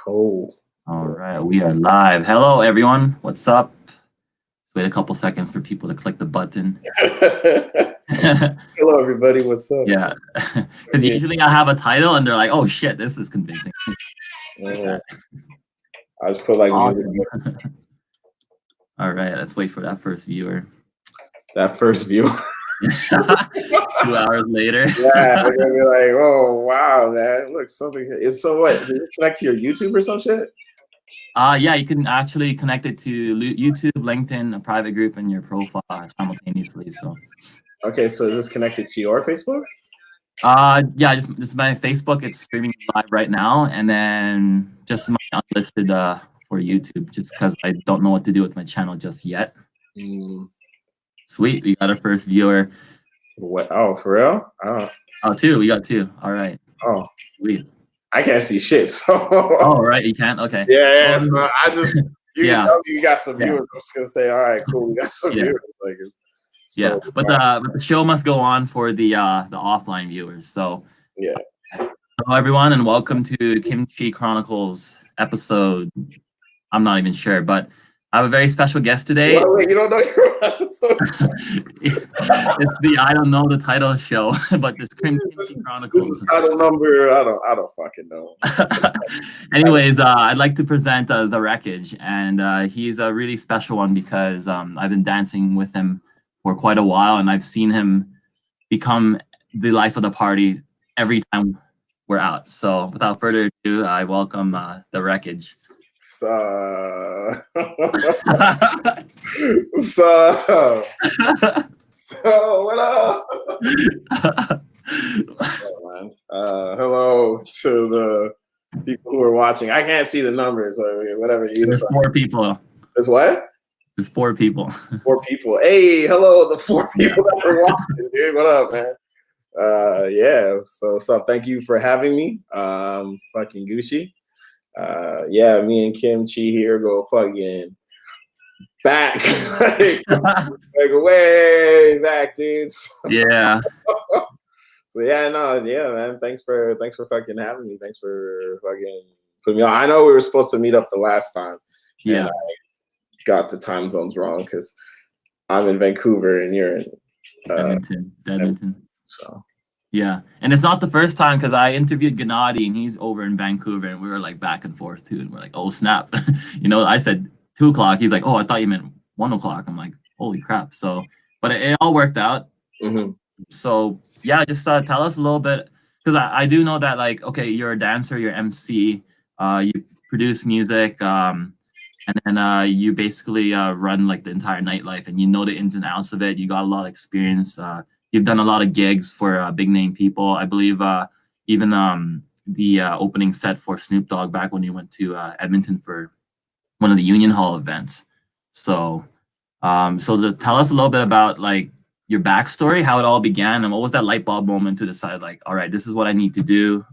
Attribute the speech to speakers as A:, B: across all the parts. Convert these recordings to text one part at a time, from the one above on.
A: Cool.
B: All right, we are live. Hello, everyone. What's up? Let's wait a couple seconds for people to click the button.
A: Hello, everybody. What's up?
B: Yeah, because usually I have a title and they're like, "Oh shit, this is convincing."
A: I just put like
B: Awesome.
A: music.
B: All right, let's wait for that first viewer.
A: That first viewer.
B: 2 hours later.
A: Yeah, they're gonna be like, "Oh wow, man! Look, something." It's so what? Does it connect to your YouTube or some shit?
B: Yeah, you can actually connect it to YouTube, LinkedIn, a private group, and your profile simultaneously. So.
A: Okay, so is this connected to your Facebook?
B: Yeah, this is my Facebook. It's streaming live right now, and then just my unlisted for YouTube, just because I don't know what to do with my channel just yet. Sweet, we got our first viewer.
A: What? Oh, for real?
B: Oh, two. We got two. All right.
A: Oh,
B: sweet.
A: I can't see shit. So.
B: Oh, right. You can't. Okay.
A: Yeah. So I just you
B: yeah.
A: tell me you got some viewers. I'm just gonna say, all right, cool. We got some viewers. Like.
B: So, but the show must go on for the offline viewers. So
A: yeah.
B: Hello everyone, and welcome to Kimchi Chronicles episode. I'm not even sure, but I have a very special guest today.
A: Wait, you don't know your episode?
B: It's the I don't know the title show, but this Kimchi Chronicles.
A: This is title number. I don't fucking know.
B: Anyways, I'd like to present the Wreckage, and he's a really special one because I've been dancing with him for quite a while, and I've seen him become the life of the party every time we're out. So without further ado, I welcome the Wreckage.
A: So what up? Hello to the people who are watching. I can't see the numbers or whatever.
B: There's 4 people.
A: There's what?
B: There's 4 people.
A: 4 people. Hey, hello, the 4 people that are watching, dude. What up, man? Yeah. So thank you for having me. Fucking Gucci. Yeah, me and Kimchi here go fucking back. like way back, dude.
B: Yeah.
A: So yeah, man. Thanks for fucking having me. Thanks for fucking putting me on. I know we were supposed to meet up the last time.
B: Yeah.
A: And I got the time zones wrong because I'm in Vancouver and you're in
B: Edmonton.
A: So
B: yeah, and it's not the first time because I interviewed Gennady and he's over in Vancouver and we were like back and forth too, and we're like, oh snap, I said 2 o'clock. He's like, oh, I thought you meant 1 o'clock. I'm like, holy crap. So, but it all worked out. So yeah, just tell us a little bit, because I do know that, like, okay, you're a dancer, you're MC, you produce music, and then you basically run like the entire nightlife, and you know the ins and outs of it. You got a lot of experience. You've done a lot of gigs for big name people. I believe even the opening set for Snoop Dogg back when you went to Edmonton for one of the Union Hall events. So, to tell us a little bit about like your backstory, how it all began, and what was that light bulb moment to decide, like, all right, this is what I need to do.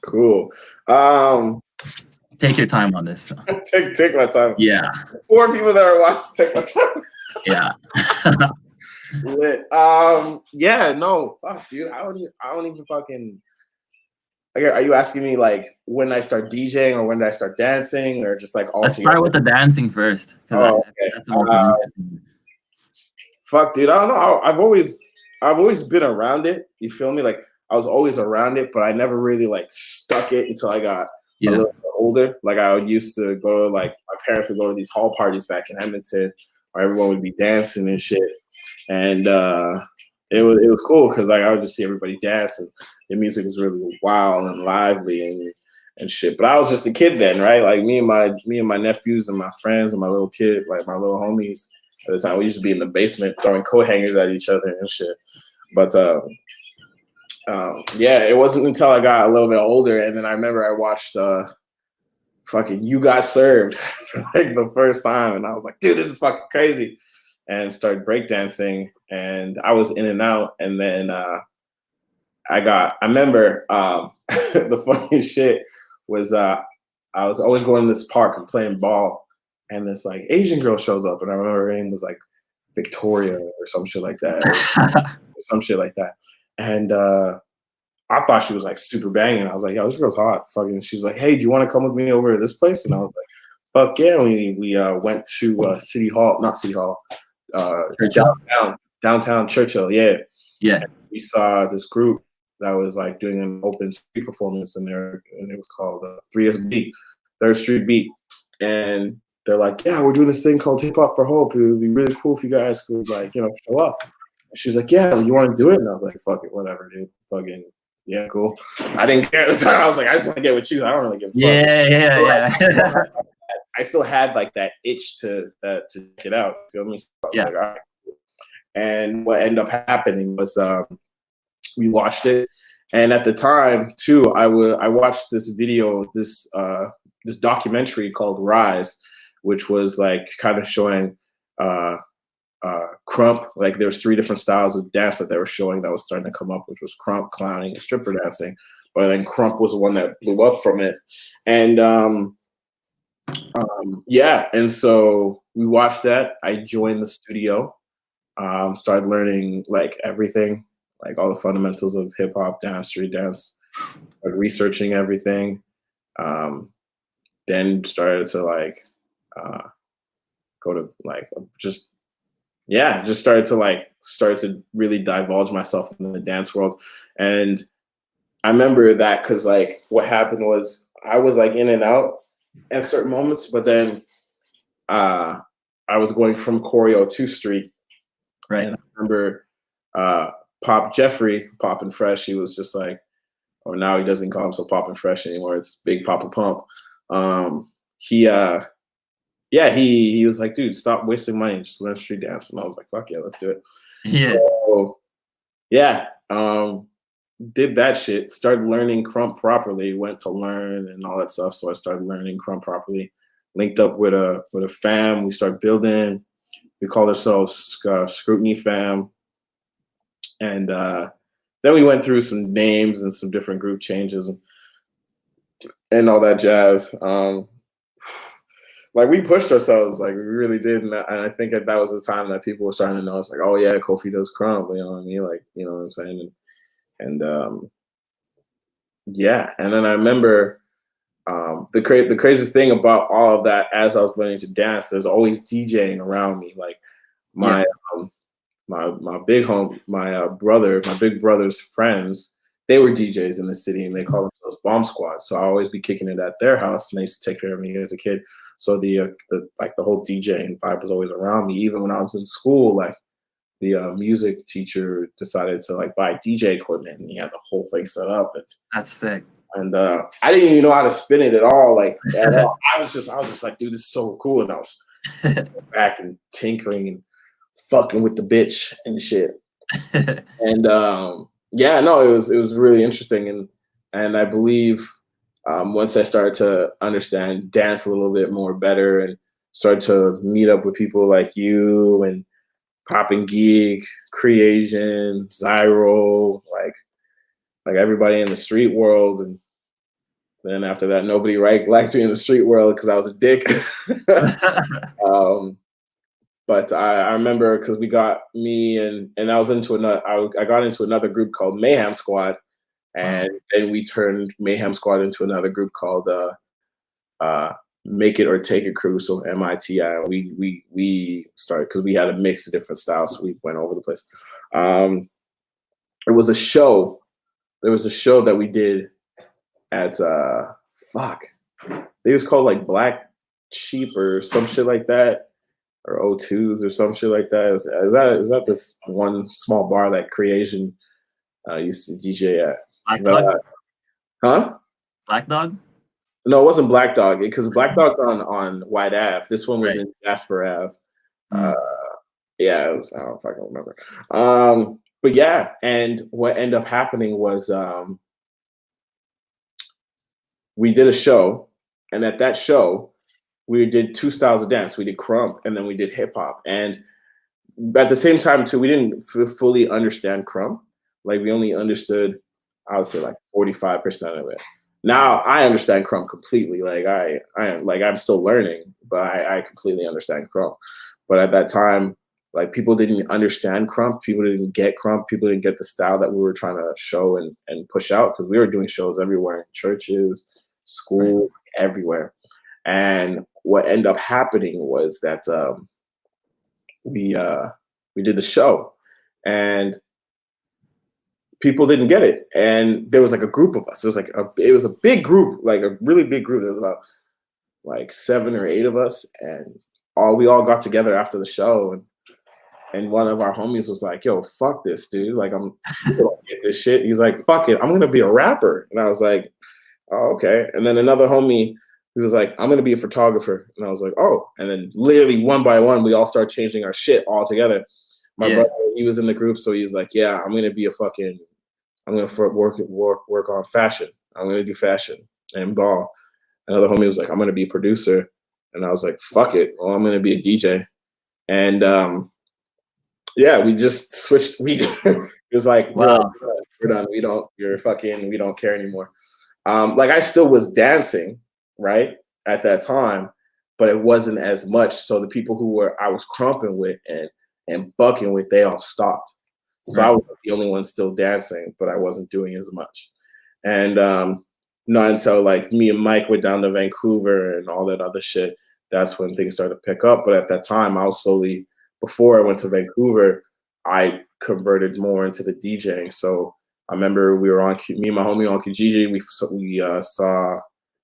A: Cool.
B: Take your time on this.
A: Take my time.
B: Yeah.
A: 4 people that are watching, take my time.
B: Yeah.
A: Lit. Yeah, no, fuck, dude. I don't even fucking. Are you asking me like when I start DJing or when did I start dancing or just like all?
B: Let's start with the dancing first.
A: Oh, okay. Fuck, dude. I don't know. I've always been around it. You feel me? Like I was always around it, but I never really like stuck it until I got a little bit older. Like I used to go to, like, my parents would go to these hall parties back in Edmonton where everyone would be dancing and shit. And it was cool because like I would just see everybody dance and the music was really wild and lively and shit. But I was just a kid then, right? Like me and my nephews and my friends and my little kid, like my little homies at the time, we used to be in the basement throwing coat hangers at each other and shit. But yeah, it wasn't until I got a little bit older, and then I remember I watched fucking You Got Served for like the first time, and I was like, dude, this is fucking crazy, and started breakdancing, and I was in and out, and then I remember the funniest shit was I was always going to this park and playing ball, and this like Asian girl shows up, and I remember her name was like Victoria or some shit like that, and I thought she was like super banging. I was like, yo, this girl's hot. Fucking, she's like, hey, do you want to come with me over to this place? And I was like, fuck yeah. We went to City Hall, not City Hall, downtown Churchill. Yeah.
B: Yeah.
A: And we saw this group that was like doing an open street performance in there, and it was called 3SB, Third Street Beat. And they're like, yeah, we're doing this thing called Hip Hop for Hope. It would be really cool if you guys could, like, you know, show up. And she's like, yeah, you want to do it? And I was like, fuck it, whatever, dude. Fucking, yeah, cool. I didn't care at the time. I was like, I just want to get with you. I don't really give a fuck.
B: Yeah.
A: I still had like that itch to check it out. You feel me? So I was like, all right. And what ended up happening was we watched it. And at the time, too, I watched this video, this documentary called Rise, which was like kind of showing crump. Like there's 3 different styles of dance that they were showing that was starting to come up, which was crump, clowning, and stripper dancing. But then crump was the one that blew up from it. And yeah, and so we watched that. I joined the studio, started learning like everything, like all the fundamentals of hip hop, dance, street dance, started researching everything. Then started to like go to like just started to really divulge myself in the dance world. And I remember that because like what happened was I was like in and out at certain moments, but then I was going from choreo to street.
B: Right.
A: And I remember Pop Jeffrey, Pop and Fresh, he was just like, or now he doesn't call himself Pop and Fresh anymore, it's Big Papa Pump. He was like, dude, stop wasting money, just learn street dance. And I was like, fuck yeah, let's do it.
B: Yeah.
A: So, yeah, did that shit, started learning crump properly, went to learn and all that stuff. So I started learning crump properly, linked up with a fam. We started building. We called ourselves Scrutiny Fam. And then we went through some names and some different group changes and all that jazz. Like we pushed ourselves, like we really did. And I think that was the time that people were starting to know. It's like, oh yeah, Kofi does crump, you know what I mean? Like, you know what I'm saying? And yeah, and then I remember the craziest thing about all of that, as I was learning to dance, there's always DJing around me. Like my big brother's friends, they were DJs in the city, and they called themselves Bomb Squad. So I always be kicking it at their house, and they used to take care of me as a kid. So the whole DJing vibe was always around me. Even when I was in school, like the music teacher decided to like buy DJ equipment, and he had the whole thing set up. And
B: that's sick.
A: And I didn't even know how to spin it at all. Like at all. I was just like, dude, this is so cool. And I was back and tinkering and fucking with the bitch and shit. And yeah, no, it was really interesting. And I believe once I started to understand dance a little bit more better and started to meet up with people like you and Pop and Geek, Creation, Zyro, like everybody in the street world. And then after that, nobody liked me in the street world because I was a dick. But I remember because we got me and I was into I got into another group called Mayhem Squad. And then we turned Mayhem Squad into another group called Make It or Take It Crew, so MITI. We started because we had a mix of different styles, so we went over the place. It was a show. There was a show that we did at it was called like Black Sheep or some shit like that, or O2s or some shit like that. Is that this one small bar that Creation used to DJ at?
B: Black Dog?
A: Huh?
B: Black Dog?
A: No, it wasn't Black Dog because Black Dog's on White Ave. This one was in Jasper Ave. Yeah, it was, I don't know if I can remember. But yeah, and what ended up happening was we did a show, and at that show, we did 2 styles of dance. We did crump, and then we did hip hop. And at the same time, too, we didn't fully understand crump. Like we only understood, I would say, like 45% of it. Now I understand crump completely. Like I'm still learning, but I completely understand crump. But at that time, like people didn't understand Crump, people didn't get Crump, people didn't get the style that we were trying to show and push out, because we were doing shows everywhere, in churches, schools, everywhere. And what ended up happening was that we did the show, and people didn't get it. And there was like a group of us. It was a big group, like a really big group. There was about like 7 or 8 of us, and we all got together after the show, and one of our homies was like, "Yo, fuck this, dude. Like, I'm gonna get this shit." He's like, "Fuck it, I'm gonna be a rapper." And I was like, "Oh, okay." And then another homie, he was like, "I'm gonna be a photographer." And I was like, "Oh." And then literally one by one, we all started changing our shit all together. My brother, he was in the group, so he was like, "Yeah, I'm gonna work on fashion. I'm gonna do fashion and ball." Another homie was like, "I'm gonna be a producer." And I was like, "Fuck it. Well, I'm gonna be a DJ." And yeah, we just switched. It was like,
B: Wow.
A: we're done. We don't care anymore. Like, I still was dancing, right, at that time, but it wasn't as much. So the people who I was crumping with and bucking with, they all stopped. So I was the only one still dancing, but I wasn't doing as much. And not until like me and Mike went down to Vancouver and all that other shit, that's when things started to pick up. But at that time, I was slowly, before I went to Vancouver, I converted more into the DJing. So I remember me and my homie on Kijiji, we saw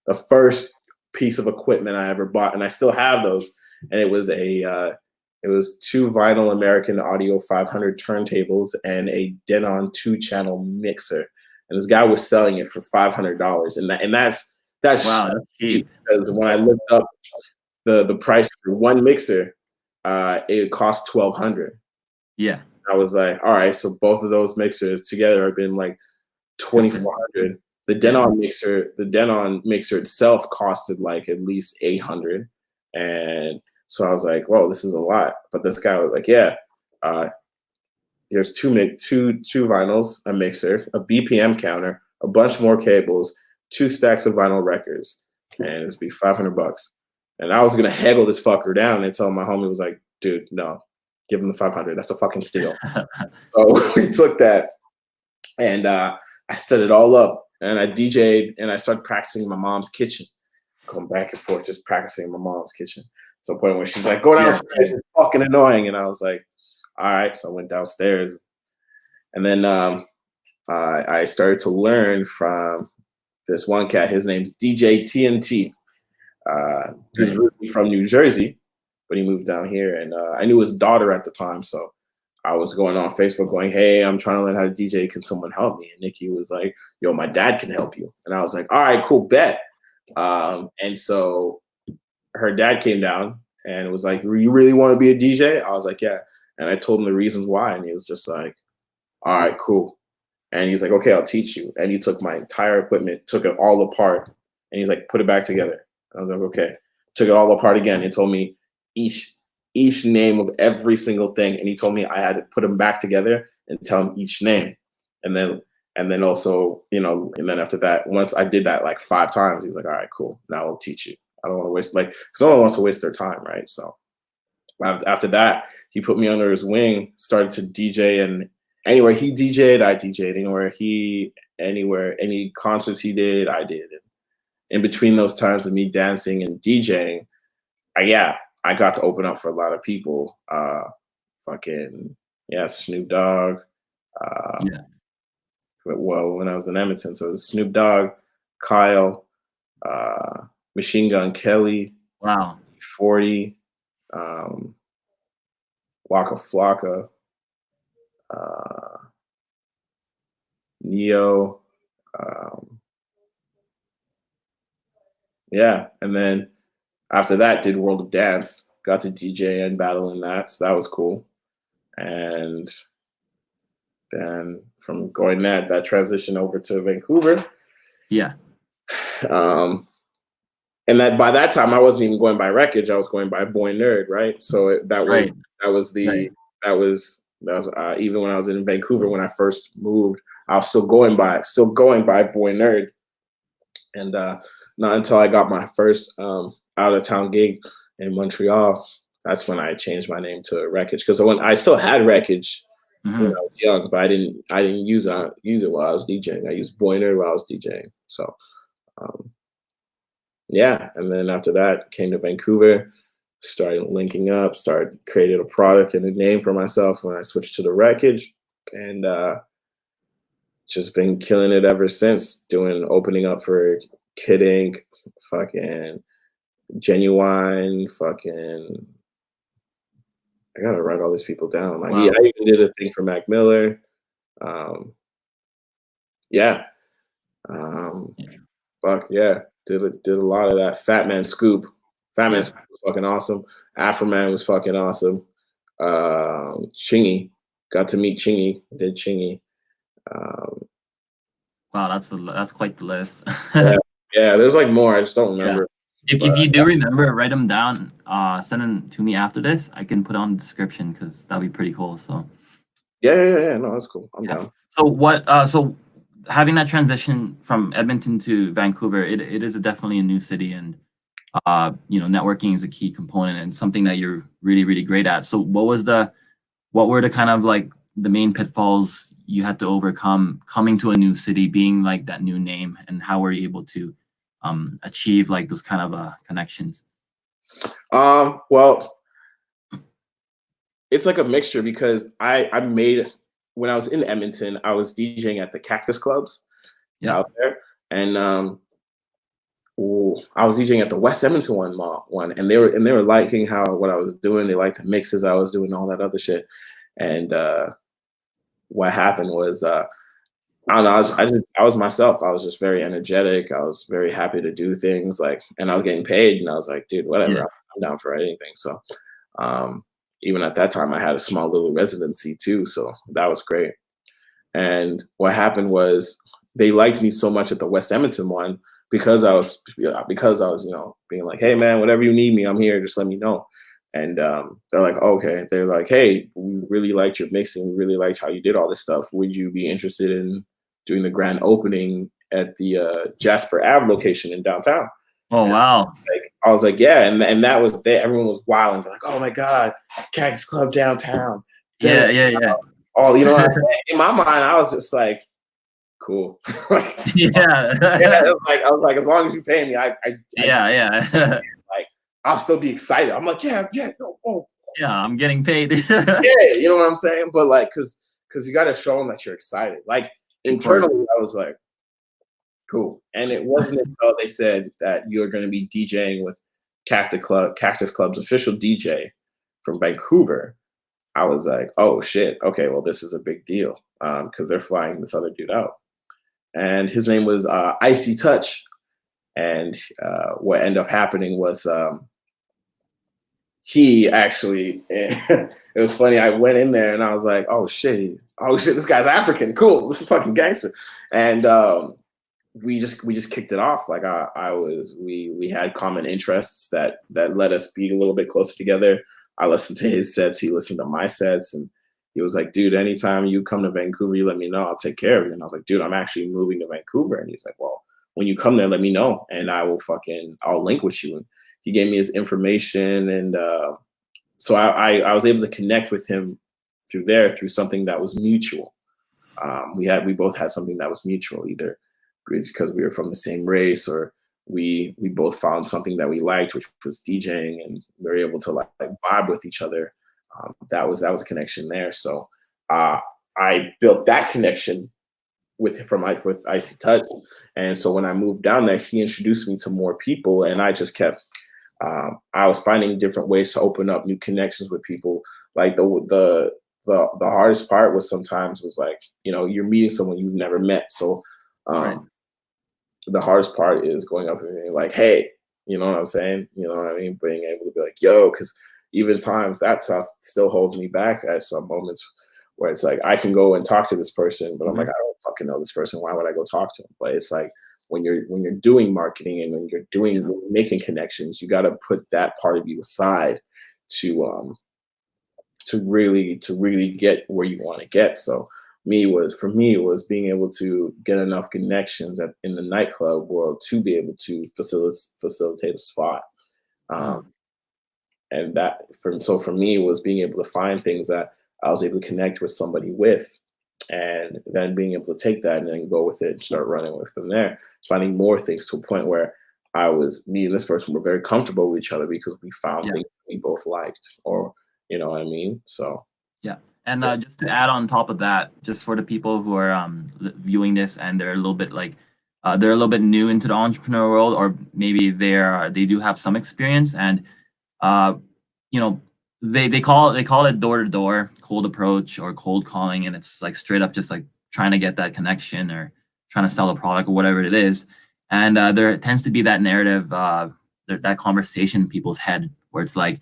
A: the first piece of equipment I ever bought, and I still have those. And it was 2 vinyl American Audio 500 turntables and a Denon 2-channel mixer. And this guy was selling it for $500, and that's
B: Wow, that's cheap.
A: Because when I looked up the price for one mixer, it cost $1,200.
B: Yeah.
A: I was like, all right, so both of those mixers together have been like $2,400. The Denon mixer itself costed like at least $800, and so I was like, whoa, this is a lot. But this guy was like, yeah, there's two vinyls, a mixer, a BPM counter, a bunch more cables, 2 stacks of vinyl records, and it's be $500. And I was gonna haggle this fucker down until my homie was like, dude, no, give him the $500. That's a fucking steal. So we took that, and I set it all up, and I DJ'd, and I started practicing in my mom's kitchen, going back and forth, just practicing in my mom's kitchen. To the point where she's like, "Go downstairs, it's fucking annoying." And I was like, all right. So I went downstairs, and then I started to learn from this one cat. His name's DJ TNT. He's really from New Jersey, but he moved down here, and I knew his daughter at the time. So I was going on Facebook going, "Hey, I'm trying to learn how to DJ. Can someone help me?" And Nikki was like, "Yo, my dad can help you." And I was like, "All right, cool, bet." And so her dad came down and was like, "You really want to be a DJ?" I was like, "Yeah." And I told him the reasons why, and he was just like, "All right, cool." And he's like, "Okay, I'll teach you." And he took my entire equipment, took it all apart, and he's like, "Put it back together." I was like, "Okay." Took it all apart again. He told me each name of every single thing, and he told me I had to put them back together and tell him each name. And then also, and then after that, once I did that like 5 times, he's like, "All right, cool. Now I'll teach you." I don't want to waste, because no one wants to waste their time, right? So after that, he put me under his wing, started to DJ, and anywhere he DJ'd, I DJ'd. Any concerts he did, I did. And in between those times of me dancing and DJing, I got to open up for a lot of people. Snoop Dogg. Well, when I was in Edmonton, so it was Snoop Dogg, Kyle, Machine Gun Kelly,
B: Wow,
A: 40, Waka Flocka, Neo, and then after that, did World of Dance, got to DJ and battle in that, so that was cool. And then from going that transition over to Vancouver.
B: Yeah.
A: And that by that time I wasn't even going by WRECKAGE, I was going by Boy Nerd, right? So that was even when I was in Vancouver when I first moved, I was still going by Boy Nerd. And not until I got my first out of town gig in Montreal, that's when I changed my name to WRECKAGE, because when I still had WRECKAGE when I was young, but I didn't use it while I was DJing. I used Boiner while I was DJing. So yeah, and then after that came to Vancouver, started linking up, started creating a product and a name for myself when I switched to the WRECKAGE, and just been killing it ever since. Opening up for Kid Ink, fucking Genuine, fucking. I gotta write all these people down. Like,
B: Wow.
A: I even did a thing for Mac Miller. Yeah. Fuck yeah. Did a lot of that. Fat Man Scoop. Fat Man Scoop was fucking awesome. Afro Man was fucking awesome. Chingy. Got to meet Chingy. Did Chingy.
B: Wow, that's quite the list.
A: Yeah, there's like more. I just don't remember.
B: If you do remember, write them down. Send them to me after this. I can put on the description because that'll be pretty cool. So
A: Yeah. No, that's cool. I'm down.
B: So what? So having that transition from Edmonton to Vancouver, it is definitely a new city, and networking is a key component and something that you're really, really great at. So what were the kind of like the main pitfalls you had to overcome coming to a new city, being like that new name, and how were you able to achieve like those kind of connections?
A: Well, it's like a mixture, because I made, when I was in Edmonton, I was DJing at the Cactus Clubs out there, and I was DJing at the West Edmonton one, and they were liking what I was doing. They liked the mixes I was doing, all that other shit. And what happened was, I don't know, I was myself. I was just very energetic. I was very happy to do things, like, and I was getting paid, and I was like, dude, whatever, I'm down for anything. So even at that time, I had a small little residency too, so that was great. And what happened was, they liked me so much at the West Edmonton one, because I was being like, hey man, whatever you need me, I'm here. Just let me know. And they're like, okay. They're like, hey, we really liked your mixing. We really liked how you did all this stuff. Would you be interested in doing the grand opening at the Jasper Ave location in downtown?
B: Oh, wow.
A: Like, I was like, yeah. And that was there. Everyone was wild and like, oh my God, Cactus Club downtown.
B: Yeah.
A: Oh, in my mind, I was just like, cool.
B: Yeah.
A: I was like, as long as you pay me, like, I'll still be excited. I'm like, yeah,
B: I'm getting paid.
A: Yeah, you know what I'm saying? But like, cause you got to show them that you're excited. Like, internally, I was like, cool. And it wasn't until they said that you're going to be DJing with Cactus Club's official DJ from Vancouver, I was like, oh shit, okay, well, this is a big deal, because they're flying this other dude out. And his name was Icy Touch. And what ended up happening was, he actually, it was funny. I went in there and I was like, oh shit, this guy's African. Cool, this is fucking gangster. And we just kicked it off. Like, we had common interests that let us be a little bit closer together. I listened to his sets, he listened to my sets, and he was like, dude, anytime you come to Vancouver, you let me know, I'll take care of you. And I was like, dude, I'm actually moving to Vancouver. And he's like, well, when you come there, let me know, and I'll link with you. And he gave me his information, and so I was able to connect with him through something that was mutual. We both had something that was mutual, either because we were from the same race, or we both found something that we liked, which was DJing, and we were able to like vibe with each other. That was a connection there. So I built that connection with Icy Touch, and so when I moved down there, he introduced me to more people, and I just kept. I was finding different ways to open up new connections with people. Like the hardest part was sometimes like, you're meeting someone you've never met, so. The hardest part is going up and being like, hey, you know what I'm saying? You know what I mean? Being able to be like, yo, because even times that stuff still holds me back at some moments where it's like, I can go and talk to this person, but I'm like, I don't fucking know this person. Why would I go talk to him? But it's like, when you're doing marketing and when you're making connections, you got to put that part of you aside to really get where you want to get. So for me, it was being able to get enough connections in the nightclub world to be able to facilitate a spot. that for me it was being able to find things that I was able to connect with somebody with, and then being able to take that and then go with it and start running with them there, finding more things to a point where me and this person were very comfortable with each other because we found
B: Yeah.
A: things we both liked, or you know what I mean? So
B: Yeah. And just to add on top of that, just for the people who are viewing this and they're a little bit like they're a little bit new into the entrepreneur world, or maybe they do have some experience, and you know, they call it door to door cold approach or cold calling, and it's like straight up just like trying to get that connection or trying to sell a product or whatever it is. And there tends to be that narrative, that conversation in people's head where it's like,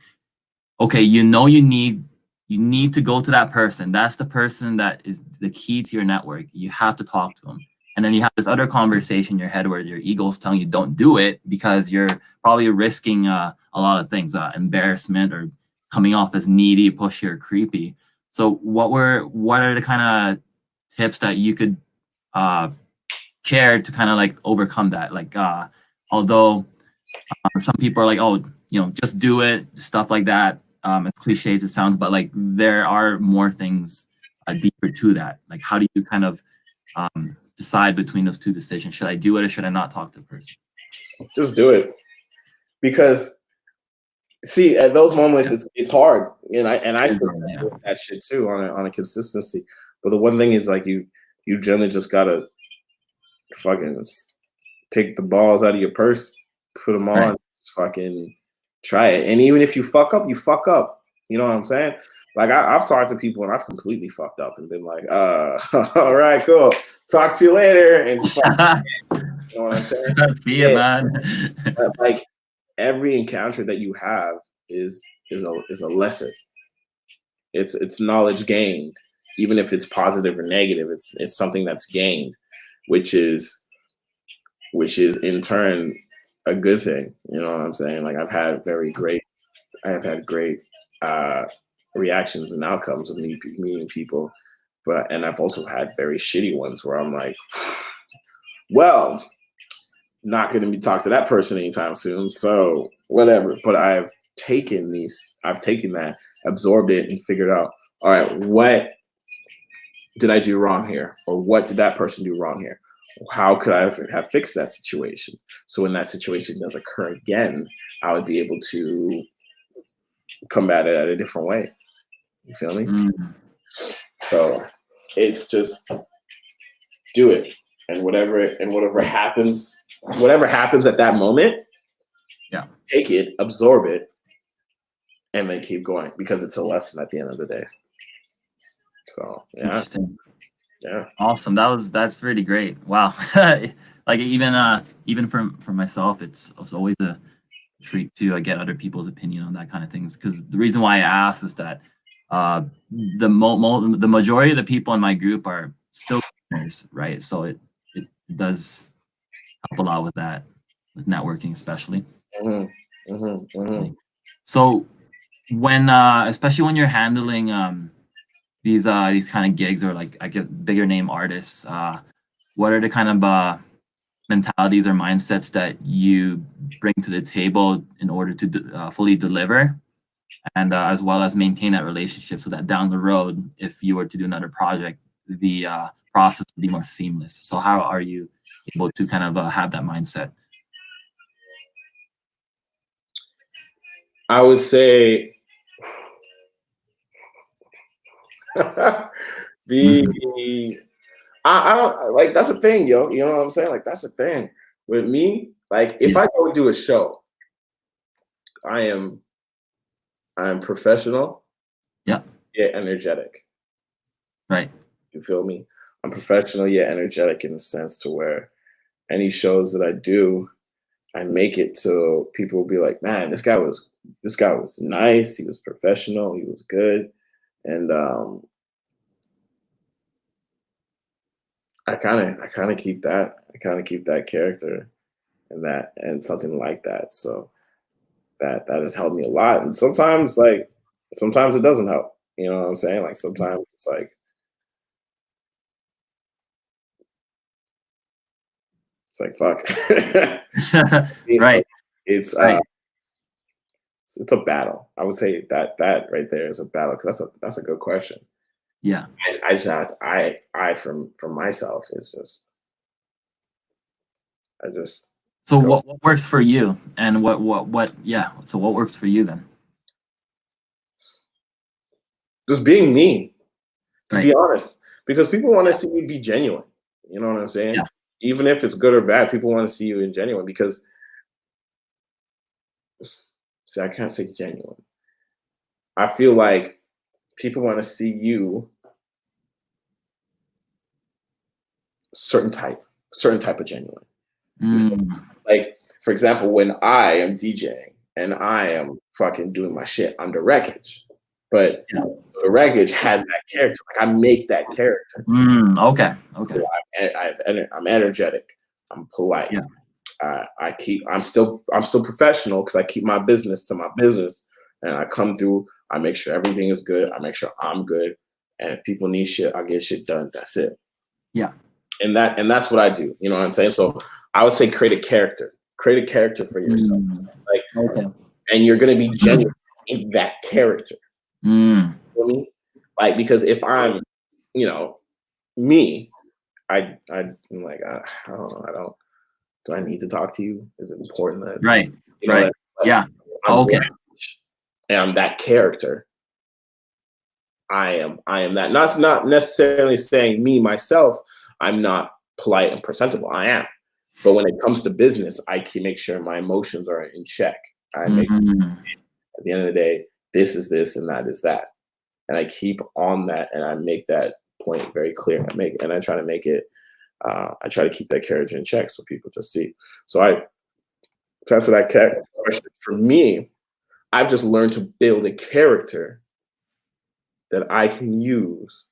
B: okay, you need to go to that person. That's the person that is the key to your network. You have to talk to them. And then you have this other conversation in your head where your ego's telling you don't do it because you're probably risking a lot of things, embarrassment or coming off as needy, pushy, or creepy. So what are the kind of tips that you could share to kind of like overcome that? Like, although some people are like, oh, just do it, stuff like that. As cliche as it sounds, but like there are more things deeper to that. Like, how do you kind of decide between those two decisions? Should I do it or should I not talk to the person?
A: just do it, because see, at those moments it's hard, and I still do that shit too on a consistency. But the one thing is like you generally just gotta fucking take the balls out of your purse, put them on,
B: Right.
A: fucking try it. And even if you fuck up, you fuck up. You know what I'm saying? Like I've talked to people and I've completely fucked up and been like, all right, cool. Talk to you later. And you know what I'm saying?
B: See ya, man.
A: Like every encounter that you have is a lesson. It's knowledge gained, even if it's positive or negative. It's something that's gained, which is in turn a good thing. You know what I'm saying? Like I have had great reactions and outcomes of me meeting people, and I've also had very shitty ones where I'm like, well, not going to be talk to that person anytime soon, so whatever. But I've taken that, absorbed it, and figured out, all right, what did I do wrong here, or what did that person do wrong here? How could I have fixed that situation? So when that situation does occur again, I would be able to combat it at a different way. You feel me?
B: Mm.
A: So it's just do it, and whatever happens at that moment, take it, absorb it, and then keep going, because it's a lesson at the end of the day. So yeah.
B: Interesting.
A: Yeah.
B: Awesome. That's really great. Wow. Like even for myself, it's always a treat to get other people's opinion on that kind of things. Because the reason why I asked is that the majority of the people in my group are still beginners, right? So it does help a lot with that, with networking especially.
A: Mm-hmm. Mm-hmm. Mm-hmm.
B: So when especially when you're handling these kind of gigs, or like I get bigger name artists, what are the kind of mentalities or mindsets that you bring to the table in order to fully deliver, and as well as maintain that relationship, so that down the road, if you were to do another project, the process would be more seamless? So how are you able to kind of have that mindset?
A: I would say I don't like, that's the thing, yo. You know what I'm saying? Like that's the thing with me. Like if I go do a show, I'm professional.
B: Yeah.
A: Yet energetic.
B: Right.
A: You feel me? I'm professional yet energetic, in the sense to where any shows that I do, I make it so people will be like, man, this guy was nice. He was professional. He was good. And I kind of keep that character and something like that. So that has helped me a lot. And sometimes it doesn't help. You know what I'm saying? Like sometimes it's like fuck.
B: Right.
A: It's
B: Right.
A: it's a battle. I would say that right there is a battle because that's a good question.
B: Yeah.
A: I just have I from myself is just I just
B: So
A: go
B: what works for you, and what yeah? So what works for you then?
A: just being me, to
B: Right.
A: be honest, because people want to see you be genuine. You know what I'm saying?
B: Yeah.
A: Even if it's good or bad, people want to see you in genuine because see, I can't say genuine. I feel like people want to see you certain type, of genuine.
B: Mm,
A: Like, for example, when I am DJing and I am fucking doing my shit under Wreckage, but
B: yeah.
A: the Wreckage has that character. Like I make that character.
B: Okay. Okay.
A: I'm energetic. I'm polite.
B: Yeah.
A: I'm still professional because I keep my business to my business, and I come through. I make sure everything is good. I make sure I'm good, and if people need shit, I get shit done. That's it.
B: Yeah.
A: And that's what I do. You know what I'm saying? So I would say create a character. Create a character for yourself. Like,
B: Okay.
A: and you're gonna be genuine in that character.
B: Mm,
A: You know what I mean? Like because if I'm, you know, me, I'm like I don't know. I don't. Do I need to talk to you? Is it important that
B: right.
A: you know
B: Right.
A: that like,
B: Yeah.
A: I'm
B: Okay.
A: Wreckage, and I'm that character? I am that. Not necessarily saying me myself. I'm not polite and presentable. I am. But when it comes to business, I can make sure my emotions are in check. I make
B: Mm,
A: at the end of the day, this is this and that is that. And I keep on that and I make that point very clear. I try to make it I try to keep that carriage in check so people just see. So to answer that question, for me, I've just learned to build a character that I can use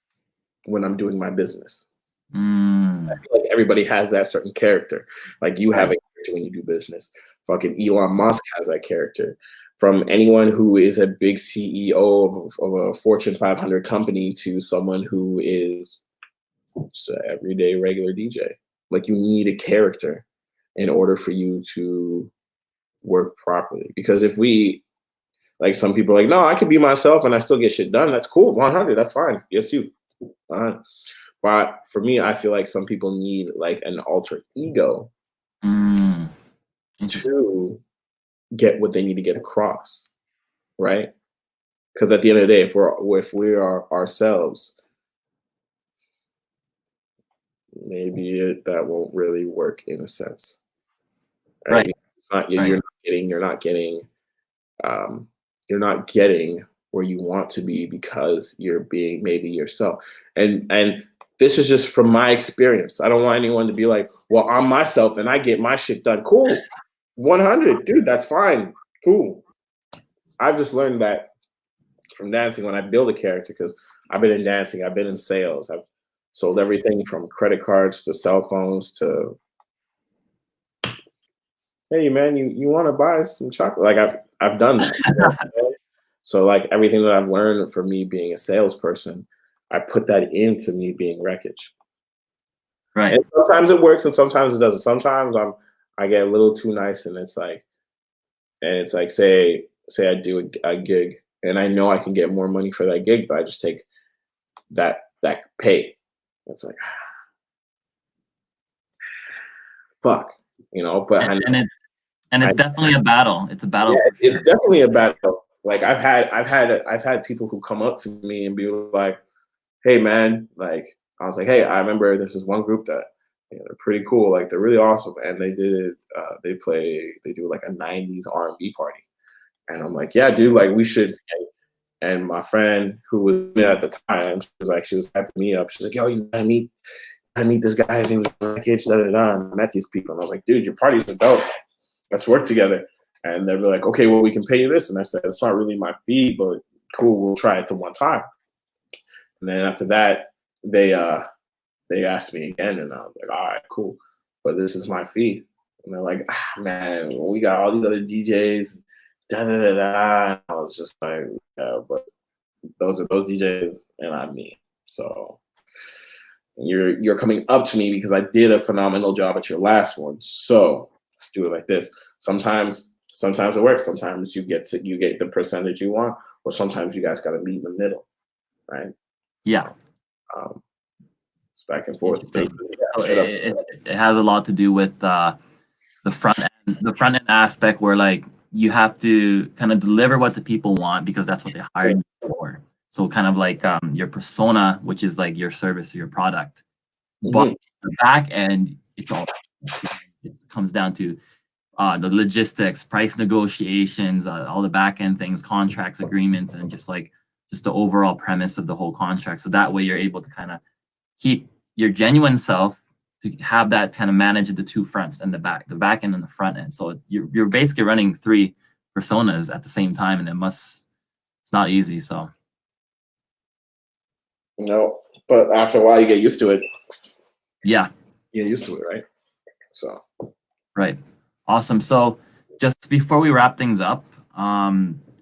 A: when I'm doing my business. I
B: mm,
A: feel like everybody has that certain character. Like you have
B: right.
A: a character when you do business. Fucking Elon Musk has that character. From anyone who is a big CEO of a Fortune 500 company to someone who is just an everyday regular DJ. Like you need a character in order for you to work properly. Because if we like some people are like, no, I can be myself and I still get shit done. That's cool. 100. That's fine. Yes, you. But for me, I feel like some people need like an alter ego
B: Mm, interesting.
A: to get what they need to get across, right? Because at the end of the day, if we are ourselves, that won't really work in a sense, right?
B: Right.
A: It's not
B: Right.
A: um, you're not getting where you want to be because you're being maybe yourself. And this is just from my experience. I don't want anyone to be like, well, I'm myself and I get my shit done. Cool. 100, dude, that's fine. Cool. I've just learned that from dancing when I build a character because I've been in dancing, I've been in sales, I've sold everything from credit cards to cell phones to hey man, you want to buy some chocolate? Like I've done that. You know? So like everything that I've learned from me being a salesperson, I put that into me being Wreckage.
B: Right.
A: And sometimes it works and sometimes it doesn't. Sometimes I get a little too nice and it's like say I do a gig and I know I can get more money for that gig, but I just take that pay. It's like fuck, you know, but I know
B: And it's definitely a battle. It's a battle
A: yeah,
B: for
A: it's
B: sure.
A: definitely a battle. Like I've had people who come up to me and be like, "Hey, man!" Like I was like, "Hey, I remember this is one group that they're pretty cool. Like they're really awesome, and they did they do like a '90s R&B party." And I'm like, "Yeah, dude, like we should." And my friend who was with me at the time, she was hyping me up. She's like, "Yo, you gotta meet this guy. His name's Wreckage, da da da." And I met these people, and I was like, "Dude, your parties are dope. Let's work together." And they're like, "Okay, well, we can pay you this." And I said, "It's not really my fee, but cool, we'll try it the one time." And then after that, they asked me again, and I was like, "All right, cool, but this is my fee." And they're like, "Man, we got all these other DJs." Da da da da. I was just like, "Yeah, but those are those DJs, and I'm me." So you're coming up to me because I did a phenomenal job at your last one. So let's do it like this. Sometimes sometimes it works. Sometimes you get the percentage you want, or sometimes you guys got to meet in the middle, right? So,
B: Yeah.
A: It's back and forth.
B: It has a lot to do with the front end aspect, where like you have to kind of deliver what the people want because that's what they hired you for. So kind of like your persona, which is like your service or your product. But the back end, it comes down to the logistics, price negotiations, all the back end things, contracts, agreements, and just the overall premise of the whole contract. So that way you're able to kind of keep your genuine self, to have that kind of manage the two fronts and the back end and the front end. So you're basically running 3 personas at the same time, and it's not easy. So
A: no, but after a while you get used to it.
B: Yeah,
A: you get used to it, right? So
B: right, awesome. So just before we wrap things up,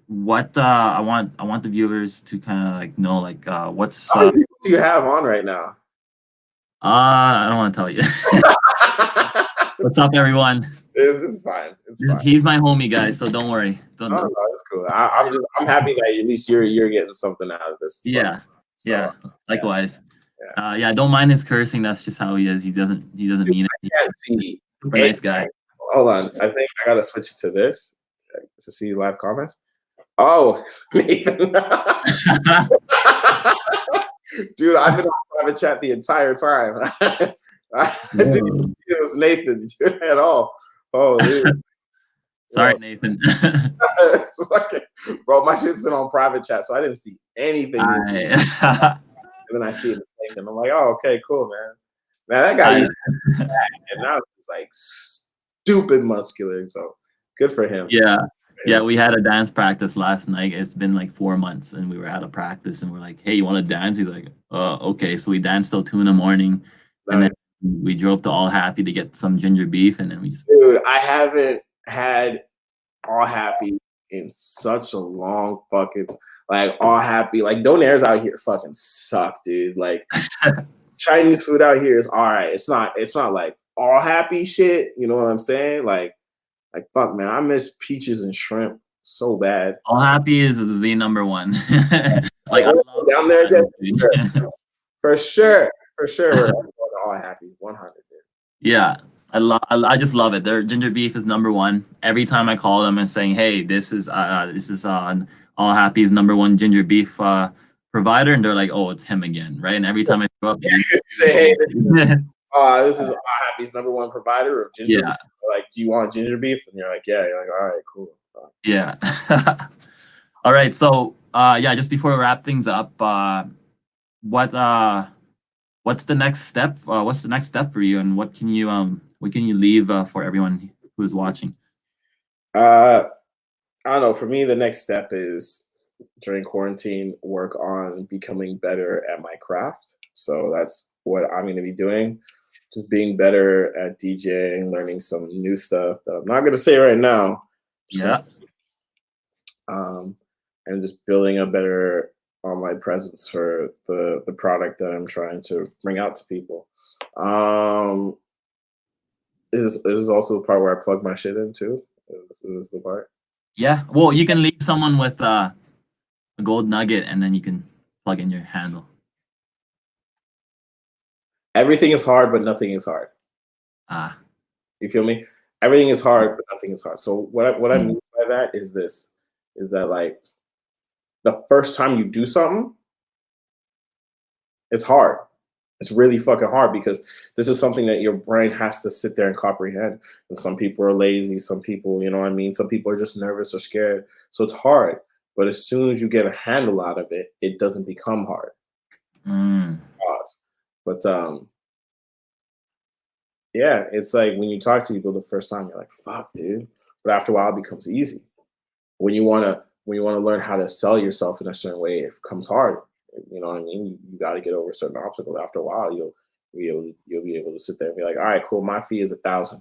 B: what I want the viewers to kind of like know, like what's
A: how many people do you have on right now?
B: I don't want to tell you. What's up, everyone?
A: It's fine. Fine.
B: He's my homie, guys, so don't worry.
A: No, it's cool. I'm happy that at least you're getting something out of this.
B: Yeah, so, yeah. Likewise. Yeah. Don't mind his cursing. That's just how he is. He doesn't mean it. He's super nice guy.
A: Hold on. I think I gotta switch it to this to see live comments. Oh, Nathan. Dude, I've been on private chat the entire time. I didn't even see it was Nathan, dude, at all. Oh, dude.
B: Sorry, Nathan.
A: Bro, my shit's been on private chat, so I didn't see anything. And then I see it Nathan. I'm like, oh, okay, cool, man. Man, that guy used to be bad, and now he's like stupid muscular. So good for him.
B: Yeah. Yeah, we had a dance practice last night. It's been like 4 months, and we were out of practice, and we're like, "Hey, you want to dance?" He's like, okay." So we danced till 2 in the morning, and then we drove to All Happy to get some ginger beef, and then we just.
A: Dude, I haven't had All Happy in such a long fucking like All Happy. Like donairs out here fucking suck, dude. Like Chinese food out here is all right. It's not like All Happy shit. You know what I'm saying? Like fuck, man, I miss peaches and shrimp so bad.
B: All Happy is the number one.
A: Like I love down there again. For sure. We're All Happy 100. Dude.
B: Yeah, I just love it. Their ginger beef is number one. Every time I call them and saying, "Hey, this is All Happy's number one ginger beef provider," and they're like, "Oh, it's him again," right? And every time I go up,
A: say, "Hey, this is All Happy's number one provider of ginger beef. Like, do you want ginger beef?" And you're like, "Yeah." You're like, "All right, cool."
B: Yeah. All right. So, just before we wrap things up, what's the next step? What's the next step for you, and what can you leave for everyone who is watching?
A: I don't know. For me, the next step is during quarantine, work on becoming better at my craft. So that's what I'm going to be doing. Just being better at DJing, learning some new stuff that I'm not going to say right now.
B: Yeah.
A: And just building a better online presence for the product that I'm trying to bring out to people. This is also the part where I plug my shit in too. This is the part.
B: Yeah. Well, you can leave someone with a gold nugget, and then you can plug in your handle.
A: Everything is hard, but nothing is hard. You feel me? Everything is hard, but nothing is hard. So what I mean by that is this: is that like the first time you do something, it's hard. It's really fucking hard because this is something that your brain has to sit there and comprehend. And some people are lazy. Some people, you know what I mean? Some people are just nervous or scared. So it's hard. But as soon as you get a handle out of it, it doesn't become hard. But yeah, it's like when you talk to people the first time, you're like, fuck, dude. But after a while, it becomes easy. When you wanna learn how to sell yourself in a certain way, it becomes hard. You know what I mean? You got to get over certain obstacles. After a while, you'll be able to sit there and be like, all right, cool. My fee is $1,000.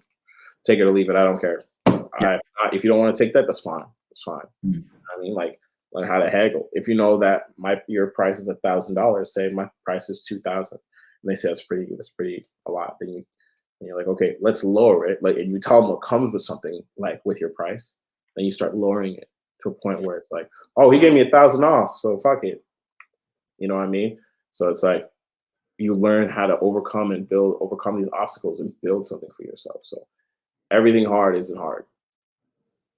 A: Take it or leave it. I don't care. All right. If you don't want to take that, that's fine. It's fine. I mean, like, learn how to haggle. If you know that your price is $1,000, say my price is $2,000, and they say that's pretty a lot. Then you're like, okay, let's lower it. Like, and you tell them what comes with something like with your price, then you start lowering it to a point where it's like, oh, he gave me 1,000 off, so fuck it. You know what I mean? So it's like you learn how to overcome these obstacles and build something for yourself. So everything hard isn't hard.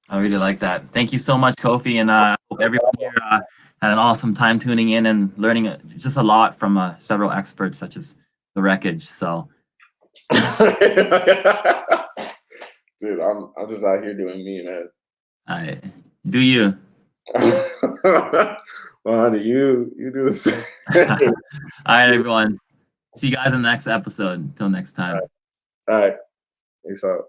B: I really like that. Thank you so much, Kofi, and I hope everyone here had an awesome time tuning in and learning just a lot from several experts such as the Wreckage. So,
A: dude, I'm just out here doing me, man.
B: I do you.
A: Well, you do the same.
B: All right, everyone. See you guys in the next episode. Until next time.
A: All right. Peace out.